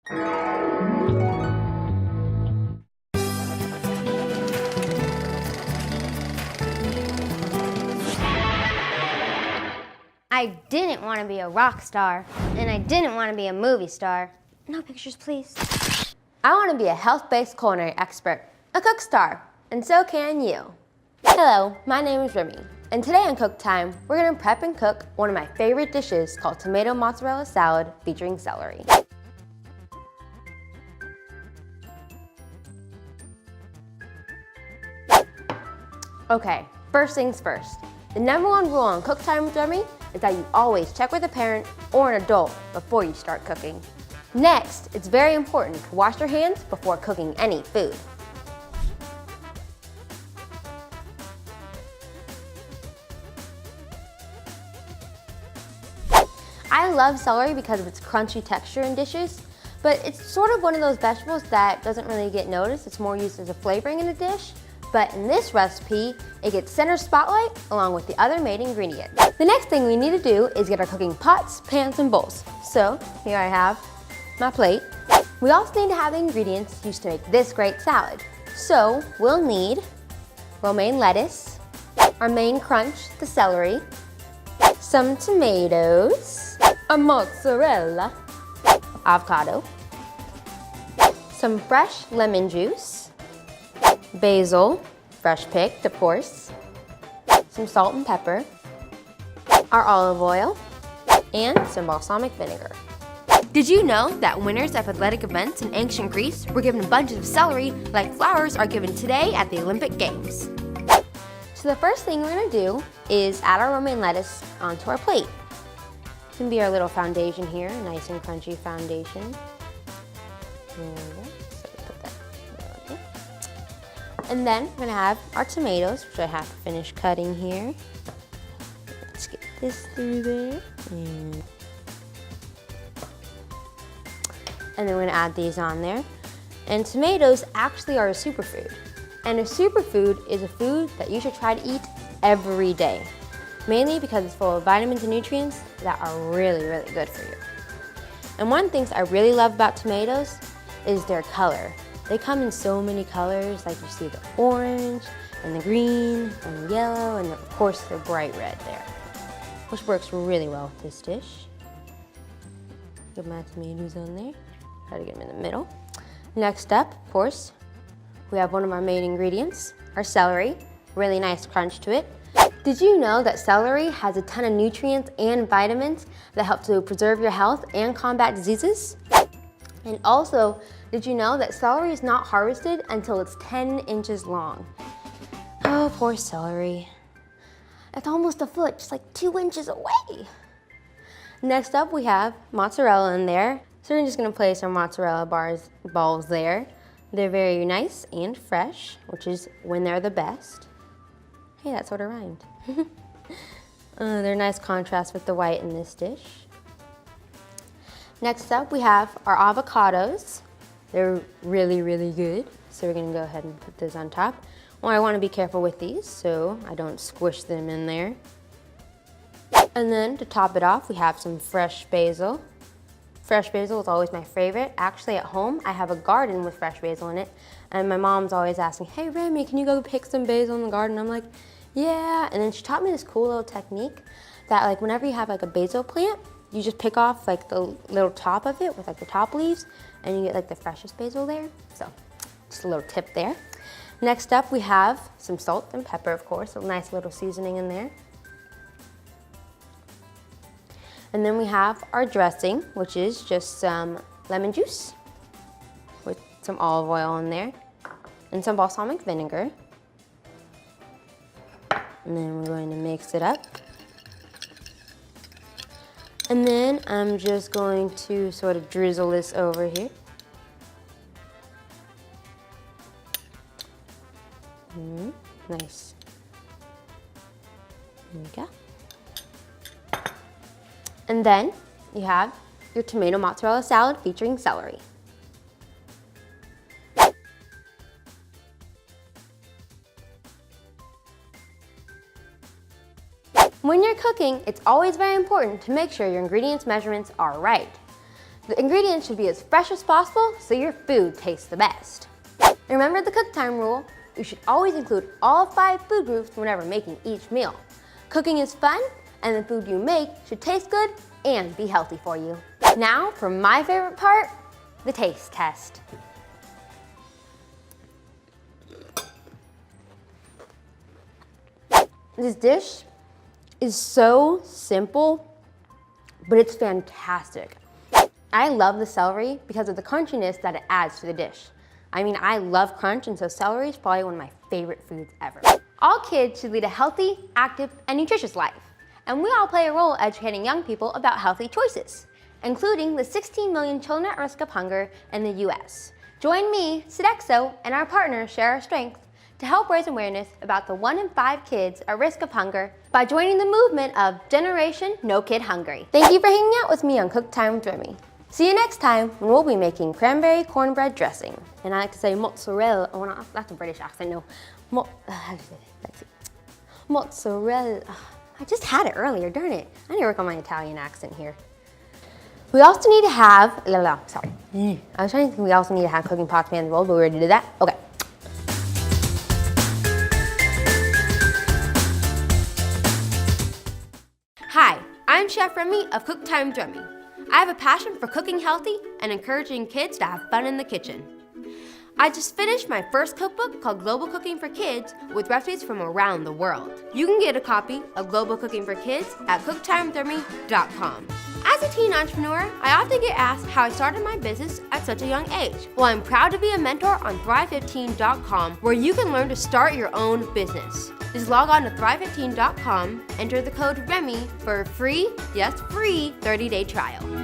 I didn't want to be a rock star, and I didn't want to be a movie star. No pictures, please. I want to be a health-based culinary expert, a cook star, and so can you. Hello, my name is Remmi, and today on Cook Time, we're going to prep and cook one of my favorite dishes called tomato mozzarella salad featuring celery. Okay, first things first. The #1 rule on Cook Time with Remmi is that you always check with a parent or an adult before you start cooking. Next, it's very important to wash your hands before cooking any food. I love celery because of its crunchy texture in dishes, but it's sort of one of those vegetables that doesn't really get noticed. It's more used as a flavoring in a dish. But in this recipe, it gets center spotlight along with the other main ingredients. The next thing we need to do is get our cooking pots, pans, and bowls. So here I have my plate. We also need to have the ingredients used to make this great salad. So we'll need romaine lettuce, our main crunch, the celery, some tomatoes, a mozzarella, avocado, some fresh lemon juice, basil, fresh picked of course, some salt and pepper, our olive oil, and some balsamic vinegar. Did you know that winners of athletic events in ancient Greece were given bunches of celery like flowers are given today at the Olympic Games? So the first thing we're going to do is add our romaine lettuce onto our plate. It can be our little foundation here, a nice and crunchy foundation. And then we're gonna have our tomatoes, which I have to finish cutting here. Let's get this through there. And then we're gonna add these on there. And tomatoes actually are a superfood. And a superfood is a food that you should try to eat every day. Mainly because it's full of vitamins and nutrients that are really, really good for you. And one of the things I really love about tomatoes is their color. They come in so many colors, like you see the orange, and the green, and the yellow, and of course the bright red there, which works really well with this dish. Get my tomatoes on there, try to get them in the middle. Next up, of course, we have one of our main ingredients, our celery, really nice crunch to it. Did you know that celery has a ton of nutrients and vitamins that help to preserve your health and combat diseases? And also, did you know that celery is not harvested until it's 10 inches long? Oh, poor celery. It's almost a foot, just like 2 inches away. Next up, we have mozzarella in there. So we're just gonna place our mozzarella balls there. They're very nice and fresh, which is when they're the best. Hey, that sort of rhymed. They're a nice contrast with the white in this dish. Next up, we have our avocados. They're really, really good. So we're gonna go ahead and put those on top. Well, I wanna be careful with these so I don't squish them in there. And then to top it off, we have some fresh basil. Fresh basil is always my favorite. Actually at home, I have a garden with fresh basil in it. And my mom's always asking, hey Remmi, can you go pick some basil in the garden? I'm like, yeah. And then she taught me this cool little technique that like whenever you have like a basil plant, you just pick off like the little top of it with like the top leaves and you get like the freshest basil there. So just a little tip there. Next up we have some salt and pepper, of course, a nice little seasoning in there. And then we have our dressing, which is just some lemon juice with some olive oil in there and some balsamic vinegar. And then we're going to mix it up. And then I'm just going to sort of drizzle this over here. Nice. There we go. And then you have your tomato mozzarella salad featuring celery. When you're cooking, it's always very important to make sure your ingredients measurements are right. The ingredients should be as fresh as possible so your food tastes the best. And remember the cook time rule. You should always include all 5 food groups whenever making each meal. Cooking is fun, and the food you make should taste good and be healthy for you. Now for my favorite part, the taste test. This dish is so simple, but it's fantastic. I love the celery because of the crunchiness that it adds to the dish. I mean, I love crunch, and so celery is probably one of my favorite foods ever. All kids should lead a healthy, active, and nutritious life. And we all play a role educating young people about healthy choices, including the 16 million children at risk of hunger in the US. Join me, Sodexo, and our partners Share Our Strength to help raise awareness about the 1 in 5 kids at risk of hunger by joining the movement of Generation No Kid Hungry. Thank you for hanging out with me on Cook Time with Remmi. See you next time when we'll be making cranberry cornbread dressing. And I like to say mozzarella. Oh, no, that's a British accent, no. Mozzarella. I just had it earlier, darn it. I need to work on my Italian accent here. We also need to have, sorry. I was trying to think we also need to have cooking pots, pans, bowls, but we already did that. Okay. Hi, I'm Chef Remmi of Cook Time with Remmi. I have a passion for cooking healthy and encouraging kids to have fun in the kitchen. I just finished my first cookbook called Global Cooking for Kids with recipes from around the world. You can get a copy of Global Cooking for Kids at cooktimewithremmi.com. As a teen entrepreneur, I often get asked how I started my business at such a young age. Well, I'm proud to be a mentor on Thrive15.com, where you can learn to start your own business. Just log on to Thrive15.com, enter the code REMMI for a free, yes free, 30-day trial.